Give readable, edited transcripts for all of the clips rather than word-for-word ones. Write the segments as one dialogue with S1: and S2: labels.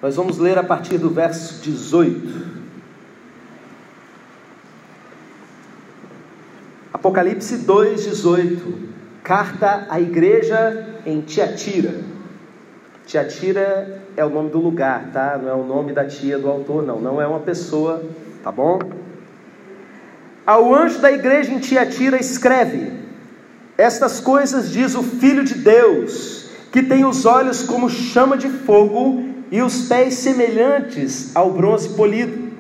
S1: Nós vamos ler a partir do verso 18. Apocalipse 2:18. Carta à igreja em Tiatira. Tiatira é o nome do lugar, tá? Não é o nome da tia do autor, não. Não é uma pessoa, tá bom? Ao anjo da igreja em Tiatira escreve: estas coisas diz o Filho de Deus, que tem os olhos como chama de fogo e os pés semelhantes ao bronze polido.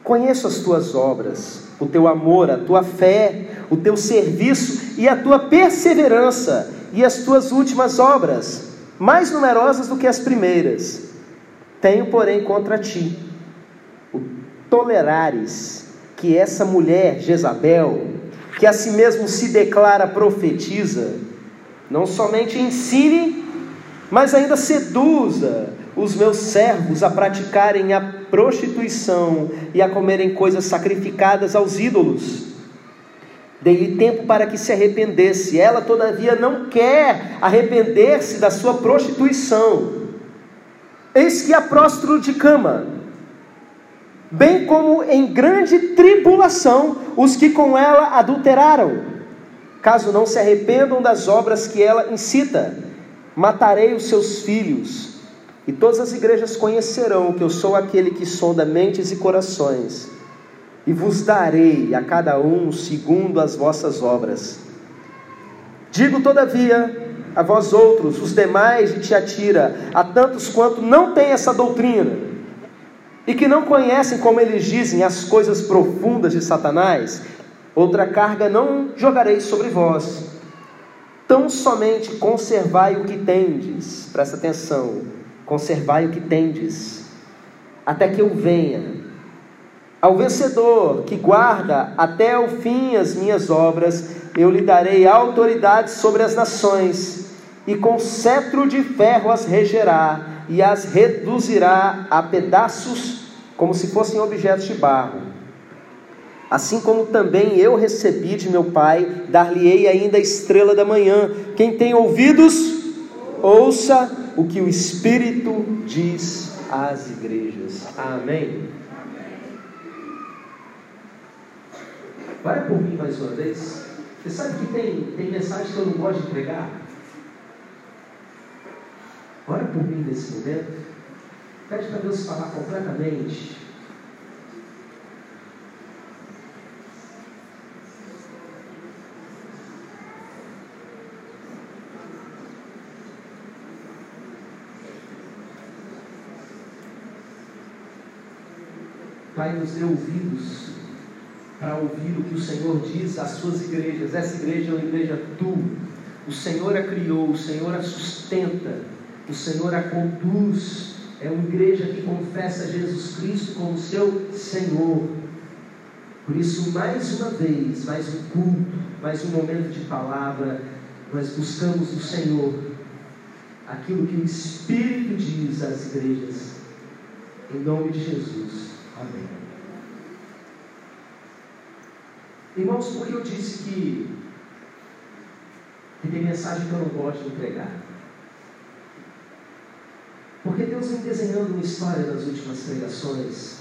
S1: Conheço as tuas obras, o teu amor, a tua fé, o teu serviço e a tua perseverança, e as tuas últimas obras, mais numerosas do que as primeiras. Tenho, porém, contra ti o tolerares que essa mulher, Jezabel, que a si mesmo se declara profetisa, não somente ensine, mas ainda seduza os meus servos a praticarem a prostituição e a comerem coisas sacrificadas aos ídolos. Dei-lhe tempo para que se arrependesse. Ela, todavia, não quer arrepender-se da sua prostituição. Eis que a prostro de cama, bem como em grande tribulação os que com ela adulteraram. Caso não se arrependam das obras que ela incita, matarei os seus filhos. E todas as igrejas conhecerão que eu sou aquele que sonda mentes e corações, e vos darei a cada um segundo as vossas obras. Digo, todavia, a vós outros, os demais de Tiatira, a tantos quanto não têm essa doutrina, e que não conhecem, como eles dizem, as coisas profundas de Satanás, outra carga não jogarei sobre vós. Tão somente conservai o que tendes. Presta atenção. Conservai o que tendes, até que eu venha. Ao vencedor que guarda até o fim as minhas obras, eu lhe darei autoridade sobre as nações, e com cetro de ferro as regerá, e as reduzirá a pedaços, como se fossem objetos de barro. Assim como também eu recebi de meu Pai, dar-lhe-ei ainda a estrela da manhã. Quem tem ouvidos, ouça o que o Espírito diz às igrejas. Amém? Vai por mim mais uma vez. Você sabe que tem mensagem que eu não gosto de pregar? Ora por mim nesse momento. Pede para Deus falar completamente. Pai, nos dê ouvidos para ouvir o que o Senhor diz às suas igrejas. Essa igreja é uma igreja tua. O Senhor a criou, o Senhor a sustenta, o Senhor a conduz. É uma igreja que confessa Jesus Cristo como seu Senhor. Por isso, mais uma vez, mais um culto, mais um momento de palavra, nós buscamos do Senhor aquilo que o Espírito diz às igrejas. Em nome de Jesus. Amém. Irmãos, por que eu disse que tem mensagem que eu não gosto de pregar? Porque Deus vem desenhando uma história nas últimas pregações,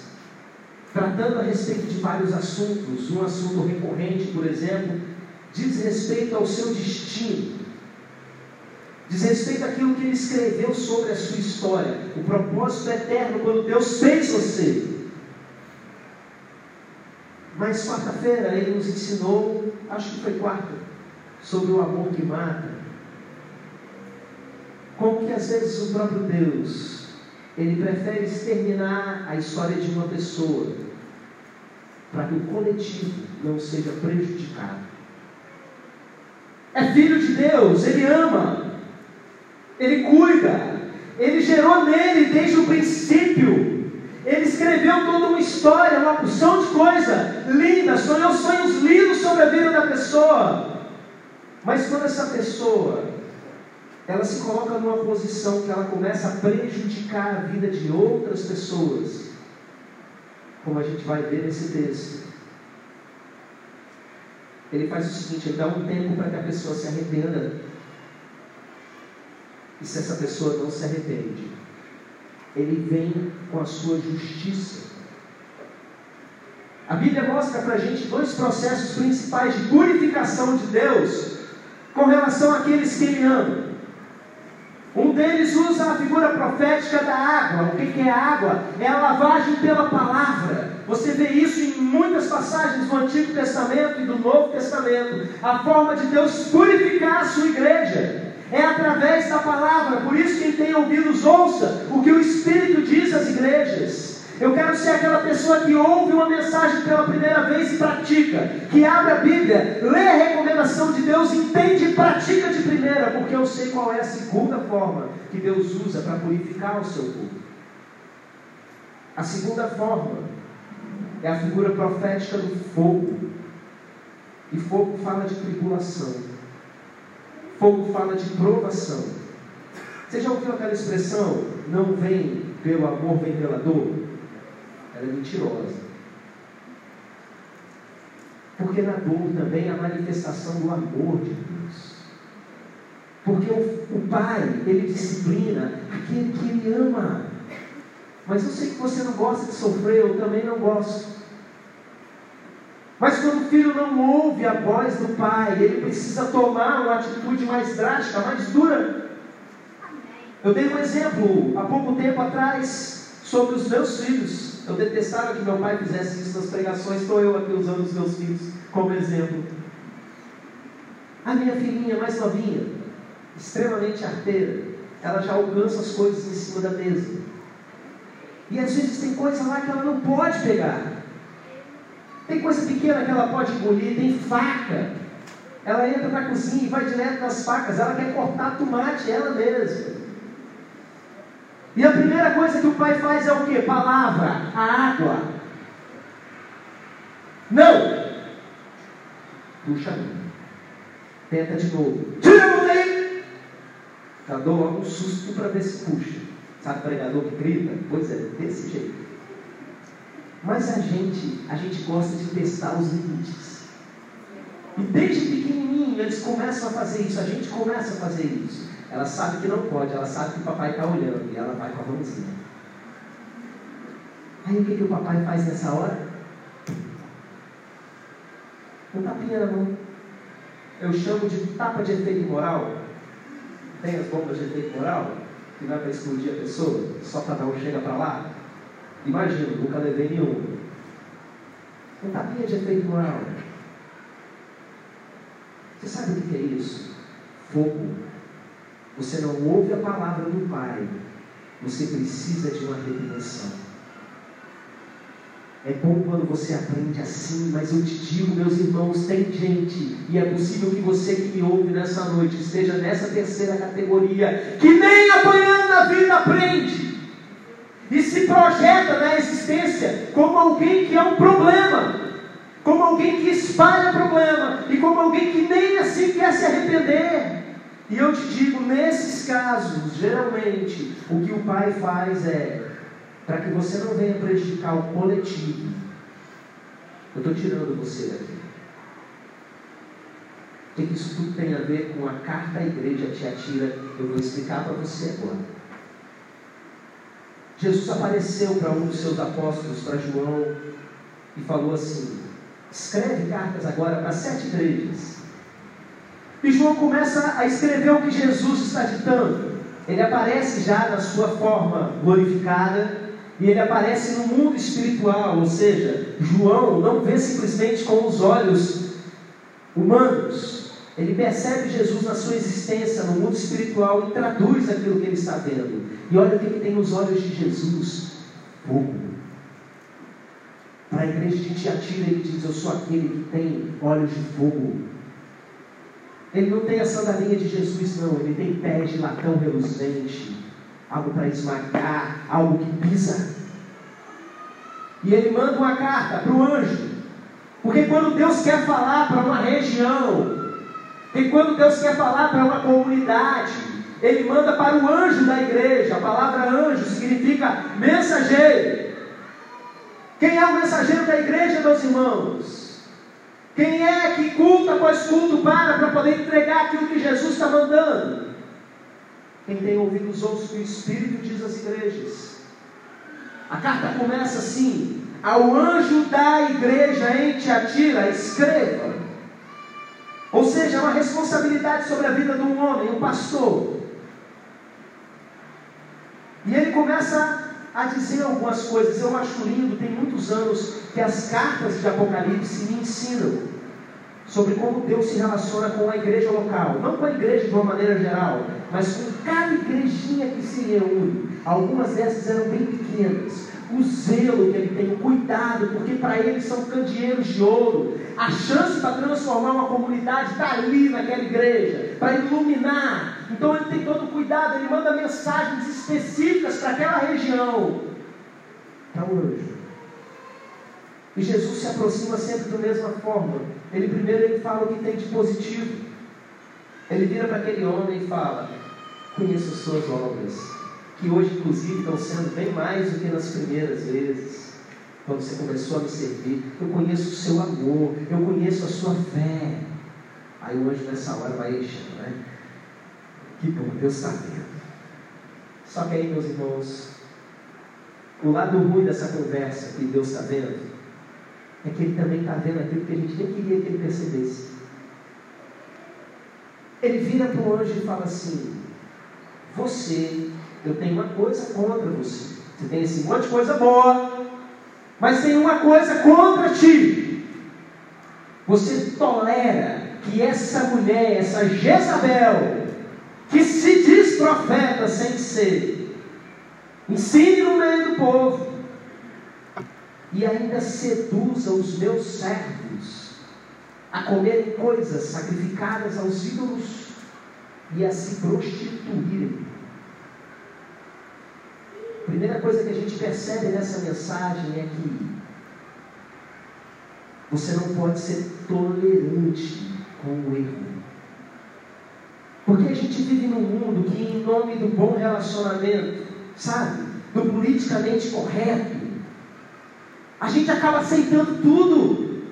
S1: tratando a respeito de vários assuntos. Um assunto recorrente, por exemplo, diz respeito ao seu destino, diz respeito àquilo que Ele escreveu sobre a sua história, o propósito eterno quando Deus fez você. Mas quarta-feira Ele nos ensinou, acho que foi quarta, sobre o amor que mata. Como que às vezes o próprio Deus, Ele prefere exterminar a história de uma pessoa, para que o coletivo não seja prejudicado. É filho de Deus, Ele ama, Ele cuida, Ele gerou nele desde o princípio. Ele escreveu toda uma história, uma porção de coisa linda, sonhou sonhos lindos sobre a vida da pessoa. Mas quando essa pessoa, ela se coloca numa posição que ela começa a prejudicar a vida de outras pessoas, como a gente vai ver nesse texto, Ele faz o seguinte: Ele dá um tempo para que a pessoa se arrependa. E se essa pessoa não se arrepende, Ele vem com a sua justiça. A Bíblia mostra para a gente dois processos principais de purificação de Deus com relação àqueles que Ele ama. Um deles usa a figura profética da água. O que é a água? É a lavagem pela palavra. Você vê isso em muitas passagens do Antigo Testamento e do Novo Testamento. A forma de Deus purificar a sua igreja é através da palavra. Por isso, quem tem ouvidos, ouça o que o Espírito diz às igrejas. Eu quero ser aquela pessoa que ouve uma mensagem pela primeira vez e pratica, que abre a Bíblia, lê a recomendação de Deus, entende e pratica de primeira, porque eu sei qual é a segunda forma que Deus usa para purificar o seu povo. A segunda forma é a figura profética do fogo. E fogo fala de tribulação. Fogo fala de provação. Você já ouviu aquela expressão, não vem pelo amor, vem pela dor? Ela é mentirosa. Porque na dor também é a manifestação do amor de Deus. Porque o Pai, Ele disciplina aquele que Ele ama. Mas eu sei que você não gosta de sofrer, eu também não gosto. Mas quando o filho não ouve a voz do Pai, ele precisa tomar uma atitude mais drástica, mais dura. Eu dei um exemplo há pouco tempo atrás sobre os meus filhos. Eu detestava que meu pai fizesse isso nas pregações. Estou eu aqui usando os meus filhos como exemplo. A minha filhinha mais novinha, extremamente arteira, ela já alcança as coisas em cima da mesa. E às vezes tem coisa lá que ela não pode pegar. Tem coisa pequena que ela pode engolir, tem faca. Ela entra na cozinha e vai direto nas facas. Ela quer cortar tomate, ela mesma. E a primeira coisa que o pai faz é o quê? Palavra, a água. Não! Puxa a mão. Tenta de novo. Tira a mão daí! Já dou logo um susto para ver se puxa. Sabe o pregador que grita? Pois é, desse jeito. Mas a gente gosta de testar os limites. E desde pequenininho eles começam a fazer isso. A gente começa a fazer isso. Ela sabe que não pode, ela sabe que o papai está olhando e ela vai com a mãozinha. Aí o que o papai faz nessa hora? Um tapinha na mão. Eu chamo de tapa de efeito moral. Tem as bombas de efeito moral que vai para explodir a pessoa, só para dar um chega para lá. Imagina, nunca levei nenhum. Um tapinha de efeito moral. Você sabe o que é isso? Fogo. Você não ouve a palavra do Pai. Você precisa de uma redenção. É bom quando você aprende assim, mas eu te digo, meus irmãos, tem gente, e é possível que você que me ouve nessa noite esteja nessa terceira categoria, que nem apanhando na vida aprende, e se projeta na existência como alguém que é um problema, como alguém que espalha problema, e como alguém que nem assim quer se arrepender. E eu te digo, nesses casos, geralmente, o que o Pai faz é, para que você não venha prejudicar o coletivo, eu estou tirando você daqui. O que isso tudo tem a ver com a carta à igreja de Tiatira? Eu vou explicar para você agora. Jesus apareceu para um dos seus apóstolos, para João, e falou assim: escreve cartas agora para 7 igrejas. E João começa a escrever o que Jesus está ditando. Ele aparece já na sua forma glorificada, e ele aparece no mundo espiritual, ou seja, João não vê simplesmente com os olhos humanos. Ele percebe Jesus na sua existência no mundo espiritual e traduz aquilo que ele está vendo. E olha o que tem nos olhos de Jesus: fogo. Para a igreja de Tiatira ele diz: eu sou aquele que tem olhos de fogo. Ele não tem a sandalinha de Jesus, não. Ele tem pés de latão reluzente, algo para esmagar, algo que pisa. E ele manda uma carta para o anjo, porque quando Deus quer falar para uma região, e quando Deus quer falar para uma comunidade, Ele manda para o anjo da igreja. A palavra anjo significa mensageiro. Quem é o mensageiro da igreja, meus irmãos? Quem é que culto após culto para poder entregar aquilo que Jesus está mandando? Quem tem ouvidos ouça o que o Espírito diz às igrejas. A carta começa assim: ao anjo da igreja em Tiatira, escreva. Ou seja, é uma responsabilidade sobre a vida de um homem, um pastor. E ele começa a dizer algumas coisas. Eu acho lindo, tem muitos anos que as cartas de Apocalipse me ensinam sobre como Deus se relaciona com a igreja local. Não com a igreja de uma maneira geral, mas com cada igrejinha que se reúne. Algumas dessas eram bem pequenas. O zelo que ele tem, o cuidado, porque para ele são candeeiros de ouro. A chance para transformar uma comunidade está ali naquela igreja, para iluminar. Então ele tem todo o cuidado, ele manda mensagens específicas para aquela região, para o anjo. E Jesus se aproxima sempre da mesma forma. Ele fala o que tem de positivo. Ele vira para aquele homem e fala: conheço as suas obras, que hoje inclusive estão sendo bem mais do que nas primeiras vezes, quando você começou a me servir. Eu conheço o seu amor, eu conheço a sua fé. Aí o anjo nessa hora vai enchendo, né? Que bom, Deus está vendo. Só que aí, meus irmãos, o lado ruim dessa conversa que Deus está vendo é que Ele também está vendo aquilo que a gente nem queria que Ele percebesse. Ele vira para o anjo e fala assim: eu tenho uma coisa contra você. Você tem esse monte de coisa boa, mas tem uma coisa contra ti. Você tolera que essa mulher, essa Jezabel, que se diz profeta sem ser, ensine no meio do povo e ainda seduza os meus servos a comerem coisas sacrificadas aos ídolos e a se prostituírem. A primeira coisa que a gente percebe nessa mensagem é que você não pode ser tolerante com o erro. Porque a gente vive num mundo que, em nome do bom relacionamento, sabe, do politicamente correto, a gente acaba aceitando tudo.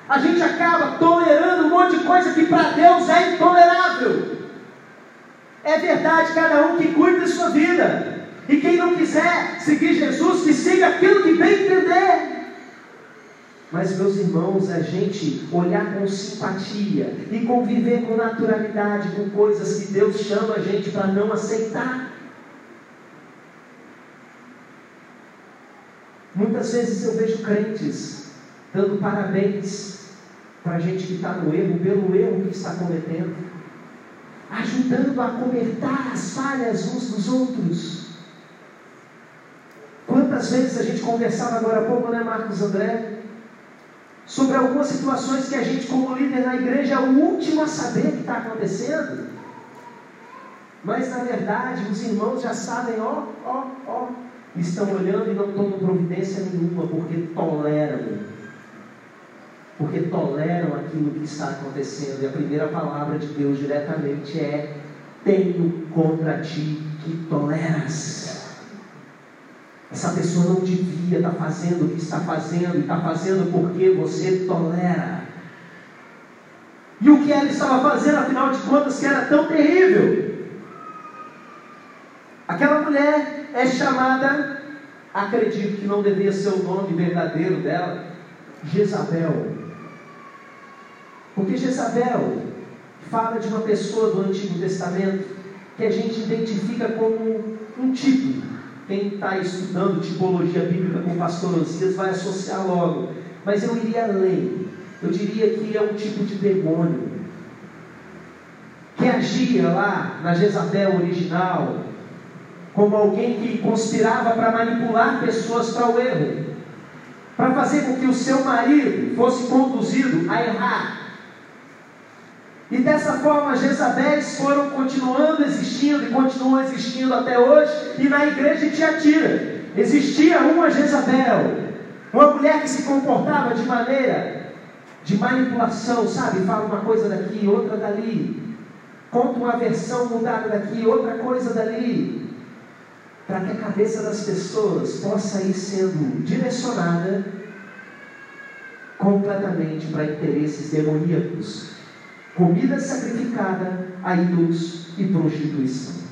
S1: A gente acaba tolerando um monte de coisa que para Deus é intolerável. É verdade, cada um que cuida da sua vida. E quem não quiser seguir Jesus, que siga aquilo que bem entender. Mas, meus irmãos, a gente olhar com simpatia e conviver com naturalidade com coisas que Deus chama a gente para não aceitar. Muitas vezes eu vejo crentes dando parabéns para a gente que está no erro, pelo erro que está cometendo, ajudando a cobertar as falhas uns dos outros. Quantas vezes a gente conversava agora há pouco, né, Marcos André, sobre algumas situações que a gente, como líder na igreja, é o último a saber o que está acontecendo, mas na verdade os irmãos já sabem, estão olhando e não tomam providência nenhuma, porque toleram aquilo que está acontecendo. E a primeira palavra de Deus diretamente é: tenho contra ti que toleras. Essa pessoa não devia estar fazendo o que está fazendo, e está fazendo porque você tolera. E o que ela estava fazendo, afinal de contas, que era tão terrível? Aquela mulher é chamada, acredito que não devia ser o nome verdadeiro dela, Jezabel. Porque Jezabel fala de uma pessoa do Antigo Testamento que a gente identifica como um tipo. Quem está estudando tipologia bíblica com o pastor Osias vai associar logo. Mas eu iria além. Eu diria que é um tipo de demônio que agia lá na Jezabel original como alguém que conspirava para manipular pessoas para o erro, para fazer com que o seu marido fosse conduzido a errar. E dessa forma as Jezabéis foram continuando existindo e continuam existindo até hoje. E na igreja de Tiatira existia uma Jezabel, uma mulher que se comportava de maneira de manipulação, sabe? Fala uma coisa daqui, outra dali, conta uma versão mudada daqui, outra coisa dali, para que a cabeça das pessoas possa ir sendo direcionada completamente para interesses demoníacos. Comida sacrificada a ídolos e prostituição.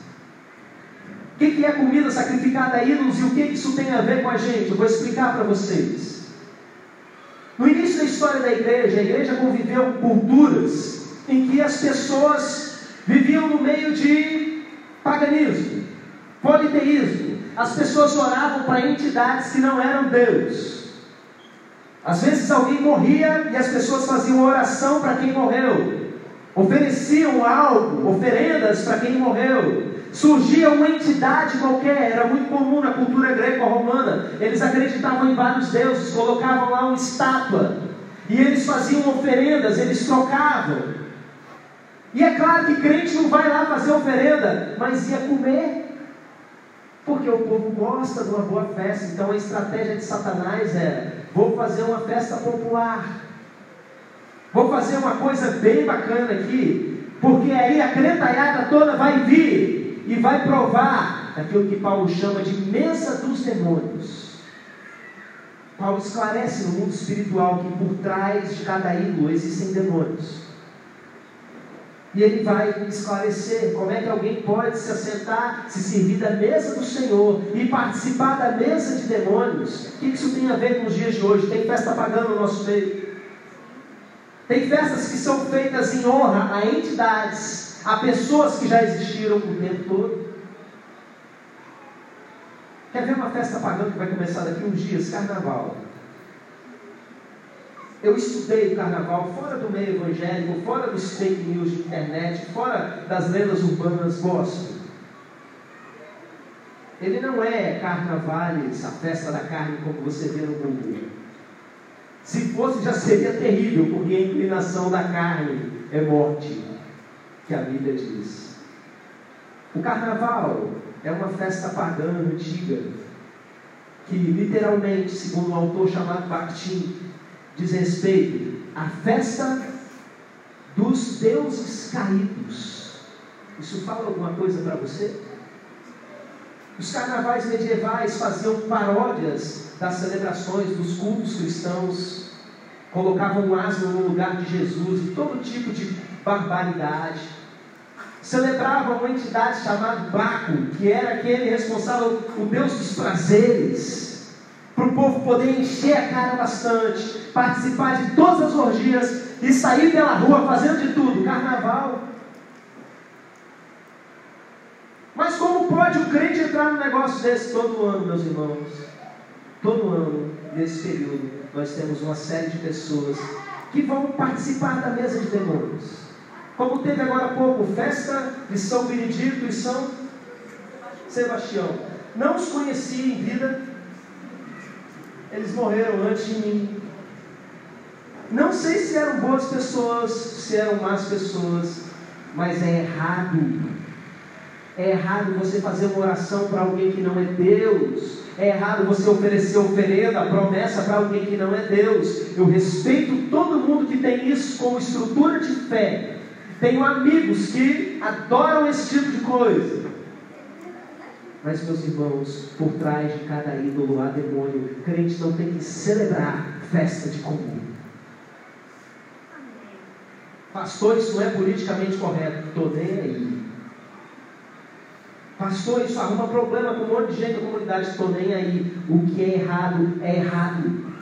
S1: que é comida sacrificada a ídolos e o que isso tem a ver com a gente? Eu vou explicar para vocês. No início da história da igreja, a igreja conviveu com culturas em que as pessoas viviam no meio de paganismo, politeísmo. As pessoas oravam para entidades que não eram Deus. Às vezes alguém morria e as pessoas faziam oração para quem morreu, ofereciam algo, oferendas para quem morreu. Surgia uma entidade qualquer, era muito comum na cultura greco-romana. Eles acreditavam em vários deuses, colocavam lá uma estátua e eles faziam oferendas, eles trocavam. E é claro que crente não vai lá fazer oferenda, mas ia comer, porque o povo gosta de uma boa festa. Então a estratégia de Satanás era: vou fazer uma festa popular, vou fazer uma coisa bem bacana aqui, porque aí a crentalhada toda vai vir e vai provar aquilo que Paulo chama de mesa dos demônios. Paulo esclarece no mundo espiritual que por trás de cada ídolo existem demônios. E ele vai esclarecer como é que alguém pode se assentar, se servir da mesa do Senhor e participar da mesa de demônios. O que isso tem a ver com os dias de hoje? Tem festa pagã no nosso meio. Tem festas que são feitas em honra a entidades, a pessoas que já existiram o tempo todo. Quer ver uma festa pagã que vai começar daqui uns dias? Carnaval. Eu estudei o carnaval fora do meio evangélico, fora dos fake news de internet, fora das lendas urbanas gospel. Ele não é carnavales, a festa da carne como você vê no Google. Se fosse já seria terrível, porque a inclinação da carne é morte, que a Bíblia diz. O carnaval é uma festa pagã antiga, que literalmente, segundo um autor chamado Bakhtin, diz respeito à festa dos deuses caídos. Isso fala alguma coisa para você? Os carnavais medievais faziam paródias das celebrações dos cultos cristãos, colocavam o asno no lugar de Jesus e todo tipo de barbaridade. Celebravam uma entidade chamada Baco, que era aquele responsável, o deus dos prazeres, para o povo poder encher a cara bastante, participar de todas as orgias e sair pela rua fazendo de tudo. Carnaval. Mas como pode o crente entrar num negócio desse todo ano, meus irmãos? Todo ano, nesse período, nós temos uma série de pessoas que vão participar da mesa de demônios. Como teve agora há pouco, festa de São Benedito e São Sebastião. Não os conheci em vida, eles morreram antes de mim. Não sei se eram boas pessoas, se eram más pessoas, mas é errado. É errado você fazer uma oração para alguém que não é Deus. É errado você oferecer oferenda, promessa para alguém que não é Deus. Eu respeito todo mundo que tem isso como estrutura de fé. Tenho amigos que adoram esse tipo de coisa. Mas, meus irmãos, por trás de cada ídolo há demônio. Crente não tem que celebrar festa de comum. Pastor, isso não é politicamente correto. Estou nem aí. Pastor, isso arruma problema com um monte de gente da comunidade. Estou nem aí. O que é errado é errado.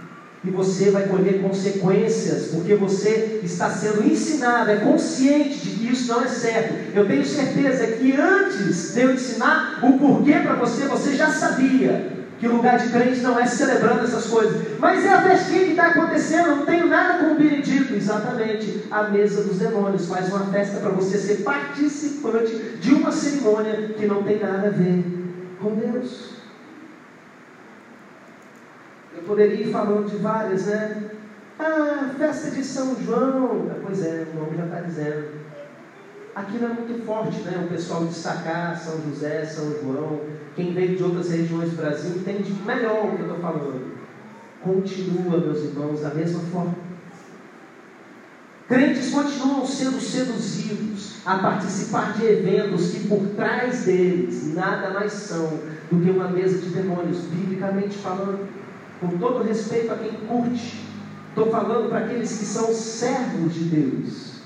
S1: E você vai colher consequências, porque você está sendo ensinado, é consciente de que isso não é certo. Eu tenho certeza que antes de eu ensinar o porquê para você, você já sabia que o lugar de crente não é celebrando essas coisas. Mas é a festinha que está acontecendo, eu não tenho nada com o Benedito. Exatamente, a mesa dos demônios faz uma festa para você ser participante de uma cerimônia que não tem nada a ver com Deus. Eu poderia ir falando de várias, né? Ah, festa de São João. Pois é, o nome já está dizendo. Aqui não é muito forte, né? O pessoal destacar São José, São João. Quem veio de outras regiões do Brasil entende melhor o que eu estou falando. Continua, meus irmãos, da mesma forma. Crentes continuam sendo seduzidos a participar de eventos que por trás deles nada mais são do que uma mesa de demônios, biblicamente falando. Com todo respeito a quem curte, estou falando para aqueles que são servos de Deus.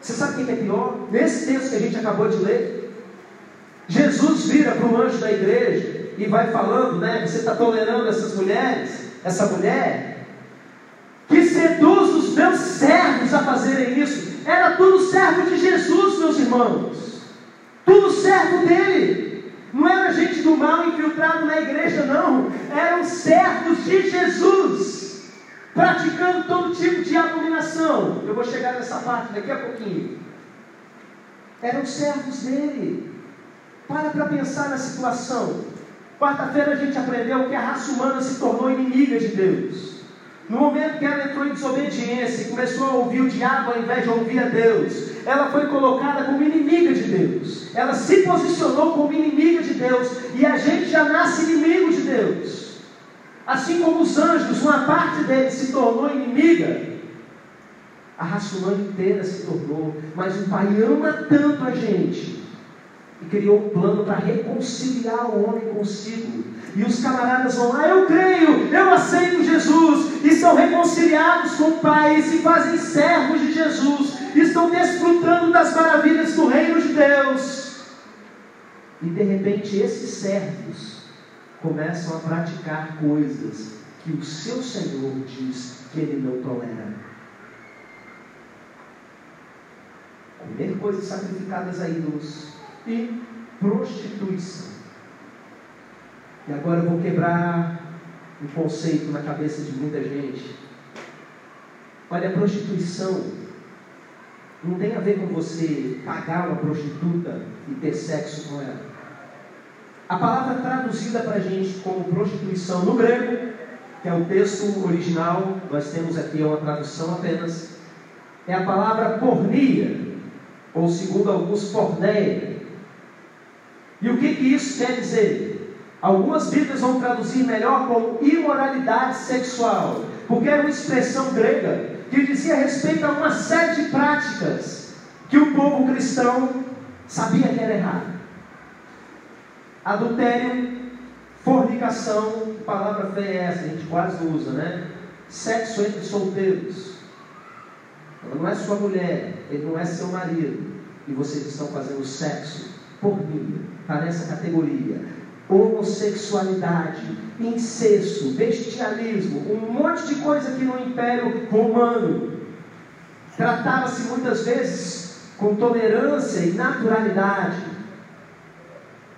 S1: Você sabe o que é pior? Nesse texto que a gente acabou de ler, Jesus vira para o anjo da igreja e vai falando, né? Você está tolerando essas mulheres, essa mulher, que seduz os meus servos a fazerem isso. Era tudo servo de Jesus, meus irmãos. Tudo servo dele. Não era gente do mal infiltrado na igreja, não. Eram servos de Jesus, praticando todo tipo de abominação. Eu vou chegar nessa parte daqui a pouquinho. Eram servos dele. Para pensar na situação. Quarta-feira a gente aprendeu que a raça humana se tornou inimiga de Deus. No momento que ela entrou em desobediência e começou a ouvir o diabo ao invés de ouvir a Deus, ela foi colocada como inimiga de Deus. Ela se posicionou como inimiga de Deus. E a gente já nasce inimigo de Deus. Assim como os anjos, uma parte deles se tornou inimiga, a raça humana inteira se tornou. Mas o Pai ama tanto a gente e criou um plano para reconciliar o homem consigo. E os camaradas vão lá: eu creio, eu aceito Jesus, e são reconciliados com o Pai, e se fazem servos de Jesus, estão desfrutando das maravilhas do reino de Deus. E de repente esses servos começam a praticar coisas que o seu Senhor diz que Ele não tolera. Comer coisas sacrificadas a ídolos e prostituição. E agora eu vou quebrar um conceito na cabeça de muita gente. Olha, a prostituição não tem a ver com você pagar uma prostituta e ter sexo com ela. A palavra traduzida para a gente como prostituição no grego, que é o texto original, nós temos aqui uma tradução apenas, é a palavra pornia, ou segundo alguns, porneia. E o que isso quer dizer? Algumas Bíblias vão traduzir melhor como imoralidade sexual, porque era uma expressão grega que dizia respeito a uma série de práticas que o povo cristão sabia que era errado. Adultério, fornicação, que palavra feia é essa? A gente quase usa, né? Sexo entre solteiros. Ela não é sua mulher, ele não é seu marido, e vocês estão fazendo sexo, pornia, está nessa categoria. Homossexualidade, incesto, bestialismo, um monte de coisa que no Império Romano tratava-se muitas vezes com tolerância e naturalidade.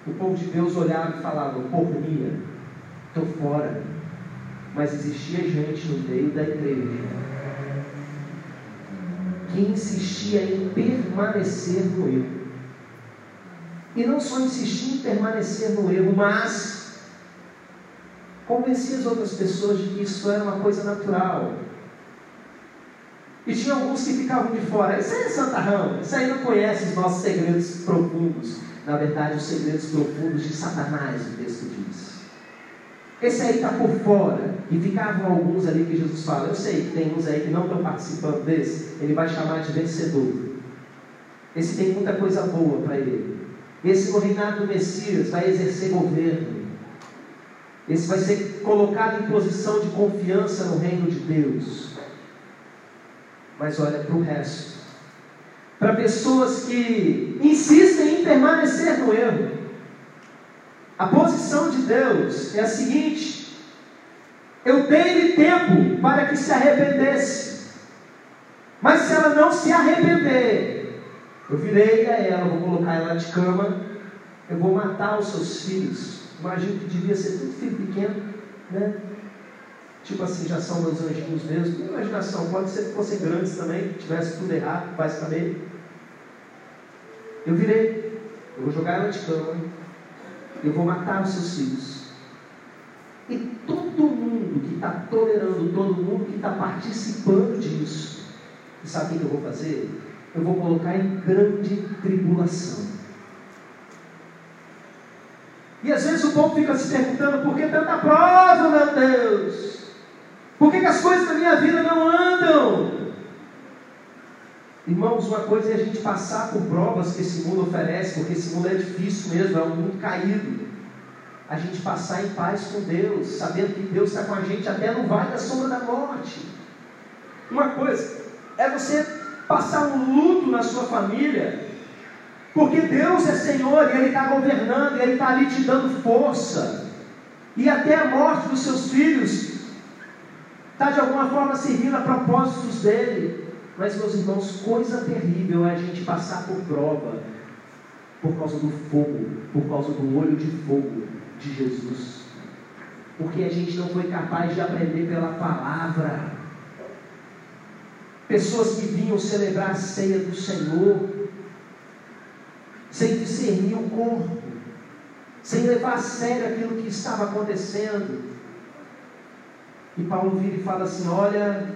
S1: O povo de Deus olhava e falava: pornia, estou fora. Mas existia gente no meio da igreja que insistia em permanecer no erro. E não só insistir em permanecer no erro, mas convencia as outras pessoas de que isso era uma coisa natural. E tinha alguns que ficavam de fora: isso aí é santarrão, isso aí não conhece os nossos segredos profundos. Na verdade, os segredos profundos de Satanás, o texto diz. Esse aí está por fora. E ficavam alguns ali que Jesus fala: eu sei que tem uns aí que não estão participando desse, ele vai chamar de vencedor. Esse tem muita coisa boa para ele. Esse no reinado do Messias vai exercer governo. Esse vai ser colocado em posição de confiança no reino de Deus. Mas olha para o resto. Para pessoas que insistem em permanecer no erro. A posição de Deus é a seguinte: eu dei-lhe tempo para que se arrependesse. Mas se ela não se arrepender, eu virei a ela, vou colocar ela de cama, eu vou matar os seus filhos. Imagino que devia ser tudo filho pequeno, né? Tipo assim, já são meus anjinhos mesmo. Imaginação, pode ser que fossem grandes também, que tivesse tudo errado, vai saber. Eu virei, eu vou jogar ela de cama, eu vou matar os seus filhos. E todo mundo que está tolerando, todo mundo que está participando disso, e sabe o que eu vou fazer? Eu vou colocar em grande tribulação. E às vezes o povo fica se perguntando: por que tanta prova, meu Deus? Por que as coisas da minha vida não andam? Irmãos, uma coisa é a gente passar por provas que esse mundo oferece, porque esse mundo é difícil mesmo, é um mundo caído. A gente passar em paz com Deus, sabendo que Deus está com a gente até no vale da sombra da morte. Uma coisa é você passar um luto na sua família, Porque Deus é Senhor e Ele está governando, e Ele está ali te dando força. E até a morte dos seus filhos está de alguma forma servindo a propósitos dele. Mas, meus irmãos, coisa terrível é a gente passar por prova por causa do fogo, por causa do olho de fogo de Jesus. Porque a gente não foi capaz de aprender pela palavra. Pessoas que vinham celebrar a ceia do Senhor sem discernir o corpo, sem levar a sério aquilo que estava acontecendo. E Paulo vira e fala assim: olha,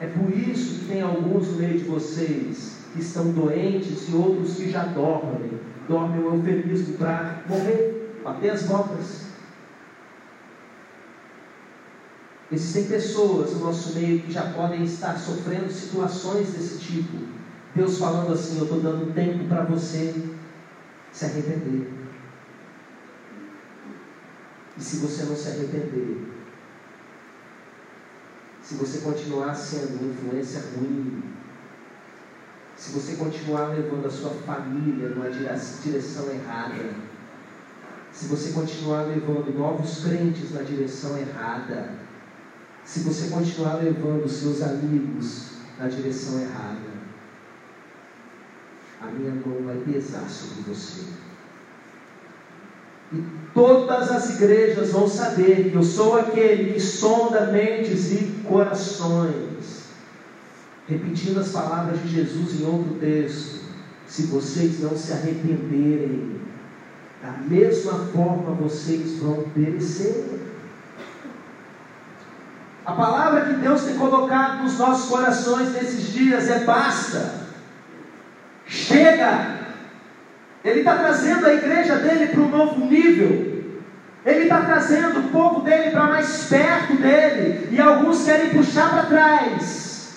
S1: é por isso que tem alguns no meio de vocês que estão doentes e outros que já dormem. Dormem é um eufemismo para morrer, bater as botas. Existem pessoas no nosso meio que já podem estar sofrendo situações desse tipo. Deus falando assim: eu estou dando tempo para você se arrepender. E se você não se arrepender, se você continuar sendo uma influência ruim, se você continuar levando a sua família numa direção errada, se você continuar levando novos crentes na direção errada, se você continuar levando os seus amigos na direção errada, a minha mão vai pesar sobre você. E todas as igrejas vão saber que eu sou aquele que sonda mentes e corações. Repetindo as palavras de Jesus em outro texto: se vocês não se arrependerem, da mesma forma vocês vão perecer. A palavra que Deus tem colocado nos nossos corações nesses dias é: basta, chega. Ele está trazendo a igreja dele para um novo nível. Ele está trazendo o povo dele para mais perto dele. E alguns querem puxar para trás.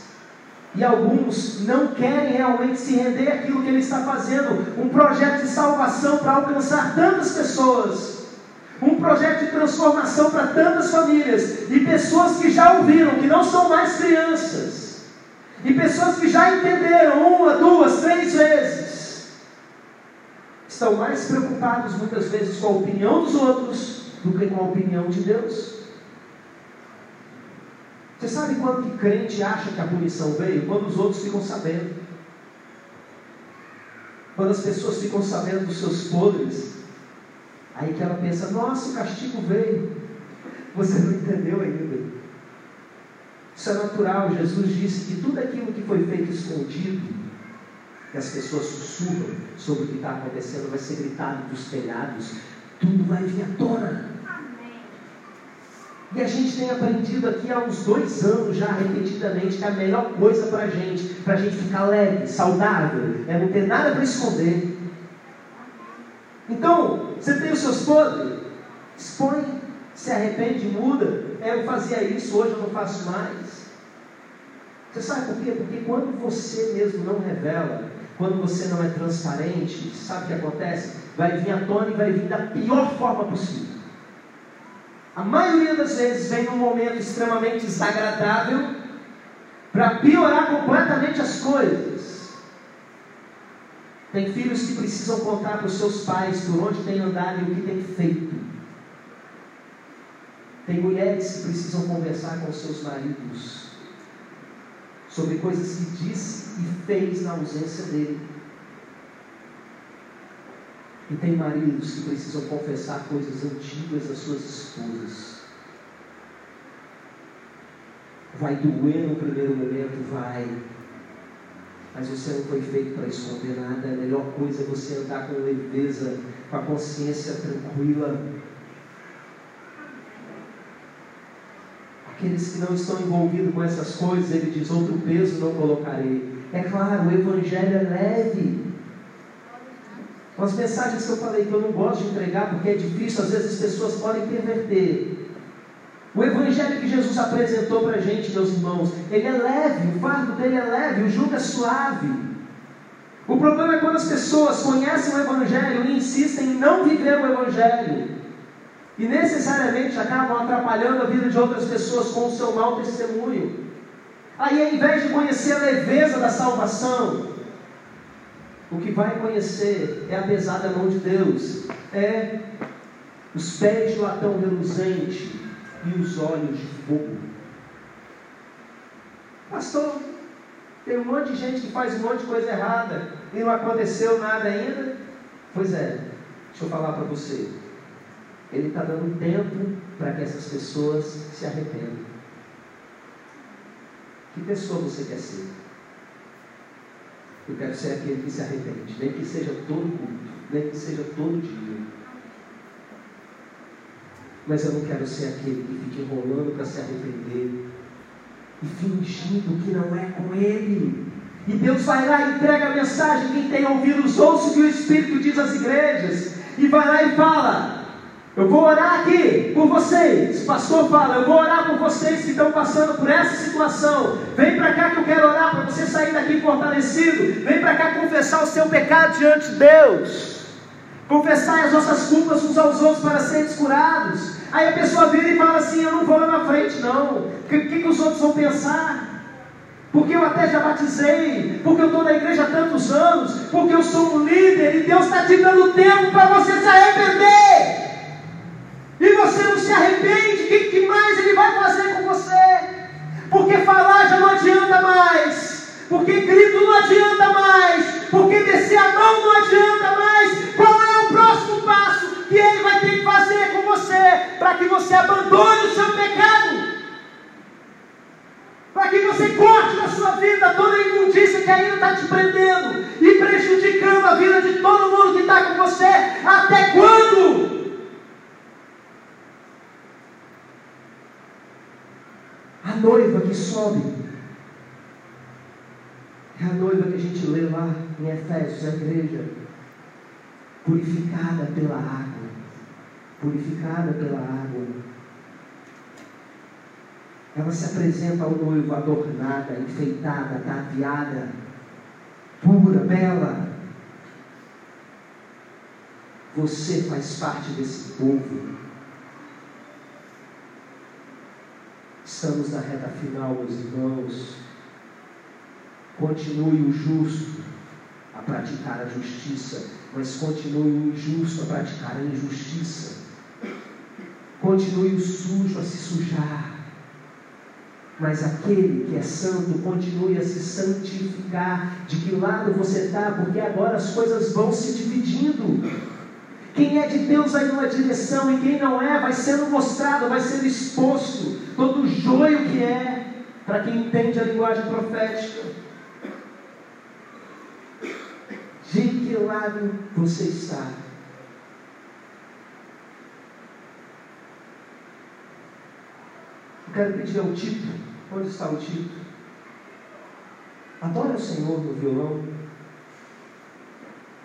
S1: E alguns não querem realmente se render àquilo que ele está fazendo. Um projeto de salvação para alcançar tantas pessoas. Um projeto de transformação para tantas famílias. E pessoas que já ouviram, que não são mais crianças. E pessoas que já entenderam 1, 2, 3 vezes. Estão mais preocupados muitas vezes com a opinião dos outros do que com a opinião de Deus. Você sabe quando que crente acha que a punição veio? Quando os outros ficam sabendo. Quando as pessoas ficam sabendo dos seus podres, aí que ela pensa: nossa, o castigo veio. Você não entendeu ainda. Isso é natural. Jesus disse que tudo aquilo que foi feito escondido, que as pessoas sussurram sobre o que está acontecendo, vai ser gritado dos telhados, tudo vai vir à tona. Amém. E a gente tem aprendido aqui há uns 2 anos já, repetidamente, que a melhor coisa para a gente ficar leve, saudável, é não ter nada para esconder. Então, você tem os seus podres, expõe, se arrepende, muda. Eu fazia isso, hoje eu não faço mais. Você sabe por quê? Porque quando você mesmo não revela, quando você não é transparente, sabe o que acontece? Vai vir à tona e vai vir da pior forma possível. A maioria das vezes vem num momento extremamente desagradável para piorar completamente as coisas. Tem filhos que precisam contar para os seus pais por onde tem andado e o que tem feito. Tem mulheres que precisam conversar com seus maridos sobre coisas que disse e fez na ausência dele. E tem maridos que precisam confessar coisas antigas às suas esposas. Vai doer no primeiro momento, vai. Mas você não foi feito para esconder nada. A melhor coisa é você andar com leveza, com a consciência tranquila. Aqueles que não estão envolvidos com essas coisas, ele diz: outro peso não colocarei. É claro, o Evangelho é leve. As mensagens que eu falei que eu não gosto de entregar porque é difícil, às vezes as pessoas podem perverter. O Evangelho que Jesus apresentou para a gente, meus irmãos, ele é leve, o fardo dele é leve, o jugo é suave. O problema é quando as pessoas conhecem o Evangelho e insistem em não viver o Evangelho. E necessariamente acabam atrapalhando a vida de outras pessoas com o seu mau testemunho. Aí, ao invés de conhecer a leveza da salvação, O que vai conhecer é a pesada mão de Deus, é os pés de latão reluzente e os olhos de fogo. Pastor, tem um monte de gente que faz um monte de coisa errada e não aconteceu nada ainda. Pois é, deixa eu falar para você. Ele está dando tempo para que essas pessoas se arrependam. Que pessoa você quer ser? Eu quero ser aquele que se arrepende, nem que seja todo culto, nem que seja todo dia. Mas eu não quero ser aquele que fica enrolando para se arrepender e fingindo que não é com Ele. E Deus vai lá e entrega a mensagem. Quem tem ouvidos, ouça o que o Espírito diz às igrejas. E vai lá e fala: eu vou orar aqui por vocês. O pastor fala: eu vou orar por vocês que estão passando por essa situação. Vem para cá que eu quero orar para você sair daqui fortalecido. Vem para cá confessar o seu pecado diante de Deus. Confessar as nossas culpas uns aos outros para sermos curados. Aí a pessoa vira e fala assim: eu não vou lá na frente não. O que os outros vão pensar? Porque eu até já batizei, porque eu estou na igreja há tantos anos, porque eu sou um líder, e Deus está te dando tempo para você se arrepender. E você não se arrepende, o que mais Ele vai fazer com você? Porque falar já não adianta mais, porque grito não adianta mais, porque descer a mão não adianta mais. Qual é o próximo passo que Ele vai ter que fazer com você, para que você abandone o seu pecado? Para que você corte da sua vida toda a imundícia que ainda está te prendendo e prejudicando a vida de todo mundo que está com você. Até quando? A noiva que sobe é a noiva que a gente lê lá em Efésios, a igreja purificada pela água. Purificada pela água. Ela se apresenta ao noivo adornada, enfeitada, ataviada, pura, bela. Você faz parte desse povo. Estamos na reta final, meus irmãos. Continue o justo a praticar a justiça, mas continue o injusto a praticar a injustiça. Continue o sujo a se sujar, mas aquele que é santo continue a se santificar. De que lado você está? Porque agora as coisas vão se dividindo. Quem é de Deus vai numa direção, e quem não é vai sendo mostrado, vai sendo exposto. Todo o joio que é, para quem entende a linguagem profética. De que lado você está? Eu quero pedir ao Tito. Onde está o Tito? Adore o Senhor no violão.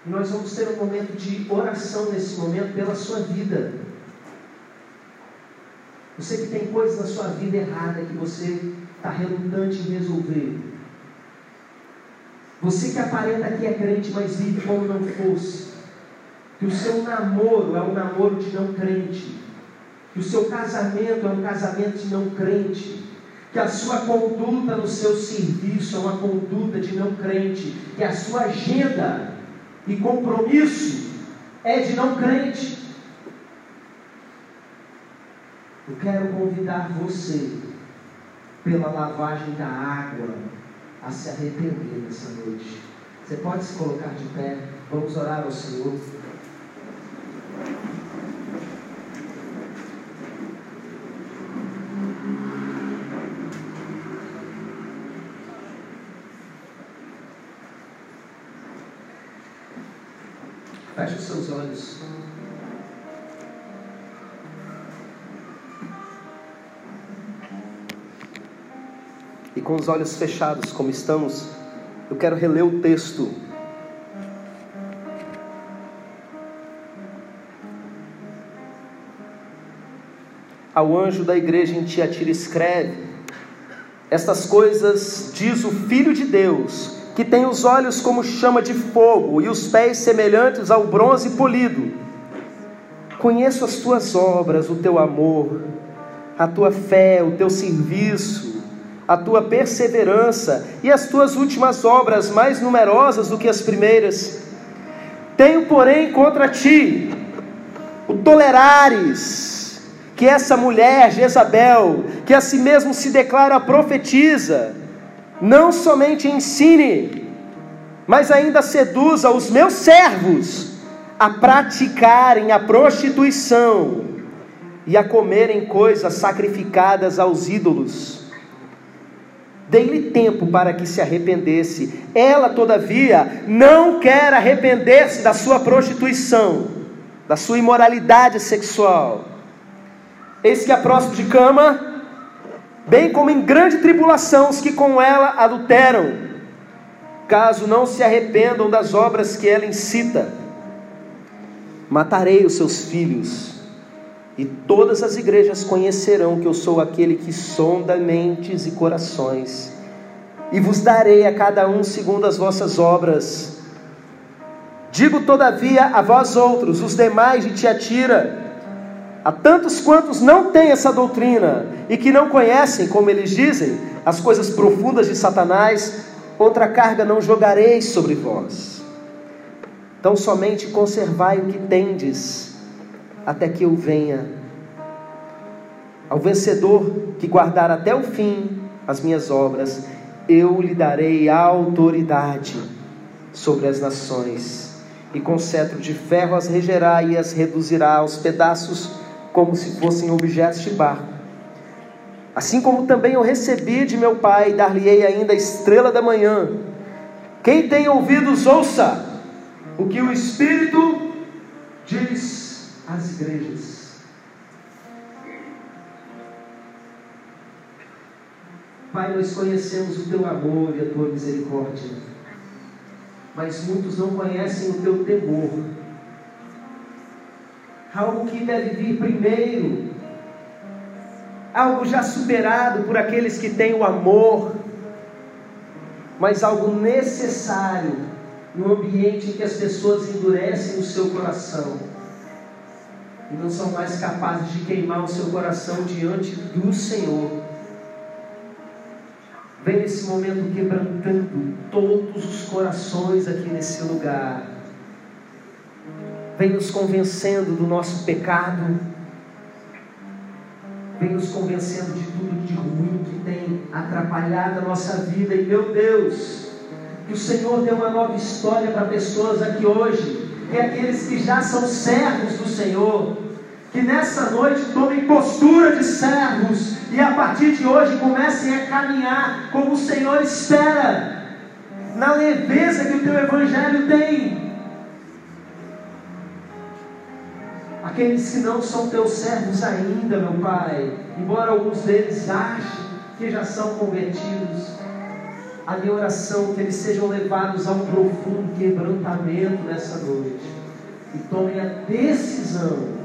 S1: E nós vamos ter um momento de oração nesse momento pela sua vida. Você que tem coisas na sua vida errada que você está relutante em resolver. Você que aparenta que é crente, mas vive como não fosse. Que o seu namoro é um namoro de não crente. Que o seu casamento é um casamento de não crente. Que a sua conduta no seu serviço é uma conduta de não crente. Que a sua agenda e compromisso é de não crente. Eu quero convidar você, pela lavagem da água, a se arrepender nessa noite. Você pode se colocar de pé. Vamos orar ao Senhor. Feche os seus olhos. E com os olhos fechados, como estamos, eu quero reler o texto. Ao anjo da igreja em Tiatira escreve: estas coisas diz o Filho de Deus, que tem os olhos como chama de fogo e os pés semelhantes ao bronze polido. Conheço as tuas obras, o teu amor, a tua fé, o teu serviço, a tua perseverança e as tuas últimas obras mais numerosas do que as primeiras. Tenho, porém, contra ti o tolerares que essa mulher, Jezabel, que a si mesmo se declara profetiza, não somente ensine, mas ainda seduza os meus servos a praticarem a prostituição e a comerem coisas sacrificadas aos ídolos. Dei-lhe tempo para que se arrependesse. Ela, todavia, não quer arrepender-se da sua prostituição, da sua imoralidade sexual. Eis que a próximo de cama, bem como em grande tribulação os que com ela adulteram, caso não se arrependam das obras que ela incita. Matarei os seus filhos, e todas as igrejas conhecerão que eu sou aquele que sonda mentes e corações, e vos darei a cada um segundo as vossas obras. Digo todavia a vós outros, os demais de Tiatira, a tantos quantos não têm essa doutrina, e que não conhecem, como eles dizem, as coisas profundas de Satanás, outra carga não jogareis sobre vós. Então somente conservai o que tendes, até que eu venha. Ao vencedor que guardar até o fim as minhas obras, eu lhe darei autoridade sobre as nações, e com cetro de ferro as regerá e as reduzirá aos pedaços, como se fossem objetos de barro. Assim como também eu recebi de meu Pai, dar-lhe-ei ainda a estrela da manhã. Quem tem ouvidos, ouça o que o Espírito diz às igrejas. Pai, nós conhecemos o teu amor e a tua misericórdia, mas muitos não conhecem o teu temor. Algo que deve vir primeiro, algo já superado por aqueles que têm o amor, mas algo necessário no ambiente em que as pessoas endurecem o seu coração e não são mais capazes de queimar o seu coração diante do Senhor. Vem nesse momento quebrantando todos os corações aqui nesse lugar. Vem nos convencendo do nosso pecado. Vem nos convencendo de tudo de ruim que tem atrapalhado a nossa vida. E meu Deus, que o Senhor dê uma nova história para pessoas aqui hoje, que aqueles que já são servos do Senhor, que nessa noite tomem postura de servos e a partir de hoje comecem a caminhar como o Senhor espera, na leveza que o teu Evangelho tem. Aqueles que não são teus servos ainda, meu Pai, embora alguns deles achem que já são convertidos, a minha oração é que eles sejam levados a um profundo quebrantamento nessa noite e tomem a decisão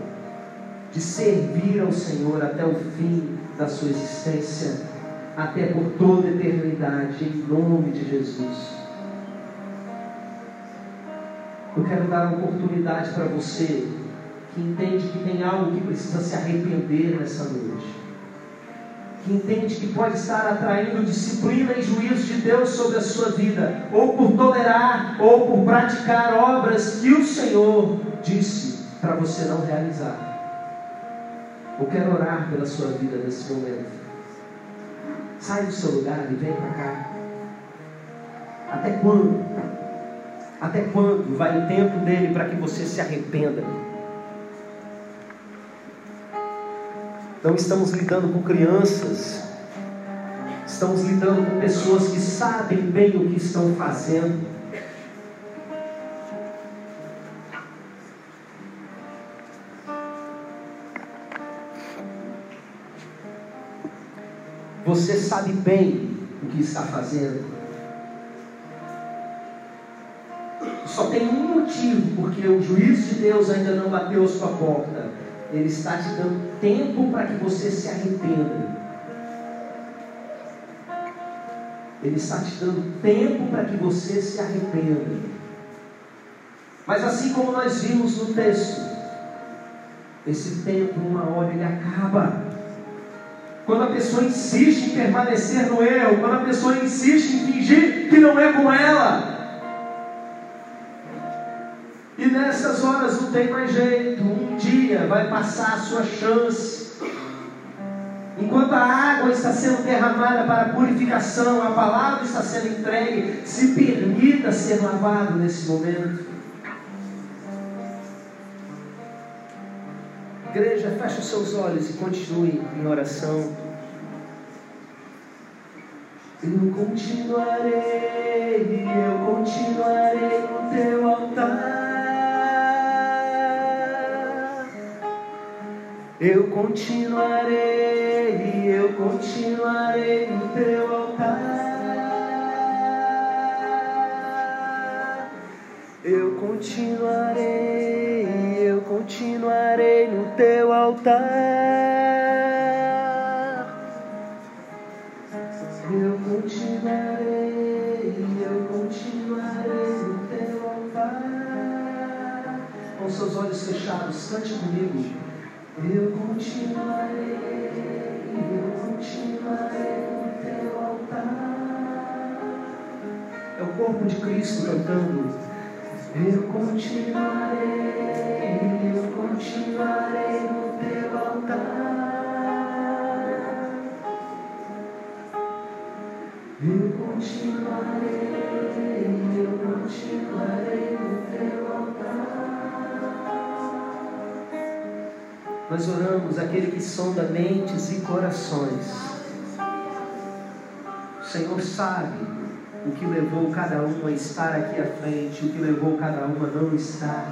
S1: de servir ao Senhor até o fim da sua existência, até por toda a eternidade, em nome de Jesus. Eu quero dar uma oportunidade para você que entende que tem algo que precisa se arrepender nessa noite, que entende que pode estar atraindo disciplina e juízo de Deus sobre a sua vida, ou por tolerar, ou por praticar obras que o Senhor disse para você não realizar. Eu quero orar pela sua vida nesse momento. Sai do seu lugar e vem para cá. Até quando? Até quando vai o tempo dele para que você se arrependa? Não estamos lidando com crianças, estamos lidando com pessoas que sabem bem o que estão fazendo. Você sabe bem o que está fazendo. Só tem um motivo, porque o juízo de Deus ainda não bateu a sua porta. Ele está te dando tempo para que você se arrependa. Ele está te dando tempo para que você se arrependa. Mas assim como nós vimos no texto, esse tempo, uma hora, ele acaba. Quando a pessoa insiste em permanecer no erro, quando a pessoa insiste em fingir que não é com ela. E nessas horas não tem mais jeito, um dia vai passar a sua chance. Enquanto a água está sendo derramada para a purificação, a palavra está sendo entregue, se permita ser lavado nesse momento. Igreja, feche os seus olhos e continue em oração. Eu continuarei no teu altar. Eu continuarei no teu altar. Eu continuarei no teu altar. Eu continuarei no teu altar. Com seus olhos fechados, cante comigo. Eu continuarei no teu altar. É o corpo de Cristo cantando. Eu continuarei no teu altar. Eu continuarei no teu altar. Nós oramos aquele que sonda mentes e corações. O Senhor sabe o que levou cada um a estar aqui à frente, o que levou cada um a não estar.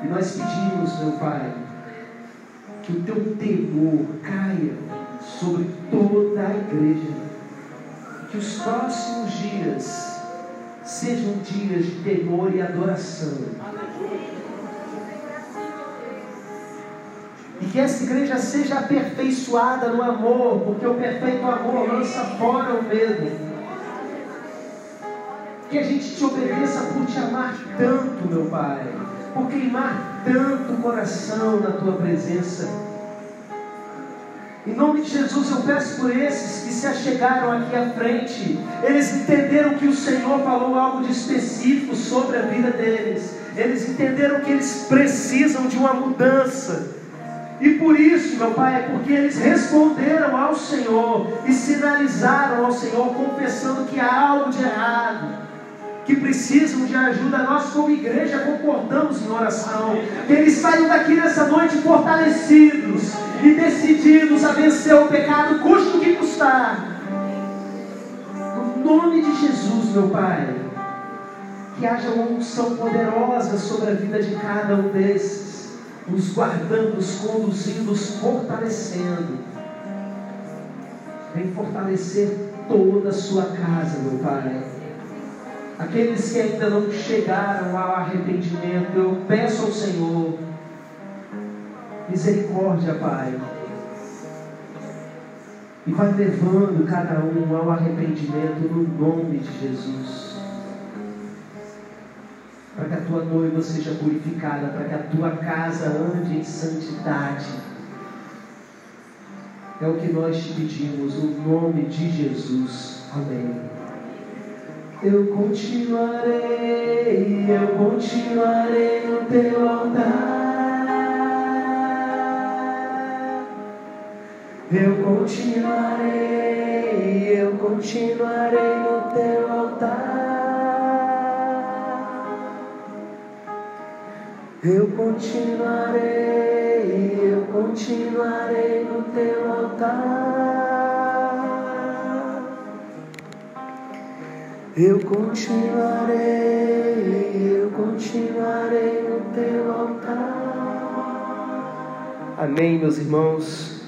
S1: E nós pedimos, meu Pai, que o teu temor caia sobre toda a igreja, que os próximos dias sejam dias de temor e adoração. E que essa igreja seja aperfeiçoada no amor, porque o perfeito amor lança fora o medo. Que a gente te obedeça por te amar tanto, meu Pai, por queimar tanto o coração na tua presença. Em nome de Jesus eu peço por esses que se achegaram aqui à frente. Eles entenderam que o Senhor falou algo de específico sobre a vida deles. Eles entenderam que eles precisam de uma mudança. E por isso, meu Pai, é porque eles responderam ao Senhor e sinalizaram ao Senhor, confessando que há algo de errado, que precisam de ajuda. Nós como igreja concordamos em oração, que eles saiam daqui nessa noite fortalecidos e decididos a vencer o pecado, custe o que custar. No nome de Jesus, meu Pai, que haja uma unção poderosa sobre a vida de cada um desses, nos guardando, nos conduzindo, nos fortalecendo. Vem fortalecer toda a sua casa, meu Pai. Aqueles que ainda não chegaram ao arrependimento, eu peço ao Senhor misericórdia, Pai, e vai levando cada um ao arrependimento no nome de Jesus, para que a tua noiva seja purificada, para que a tua casa ande em santidade. É o que nós te pedimos, no nome de Jesus. Amém. Eu continuarei no teu altar. Eu continuarei no teu altar. Eu continuarei no teu altar. Eu continuarei no teu altar. Amém, meus irmãos.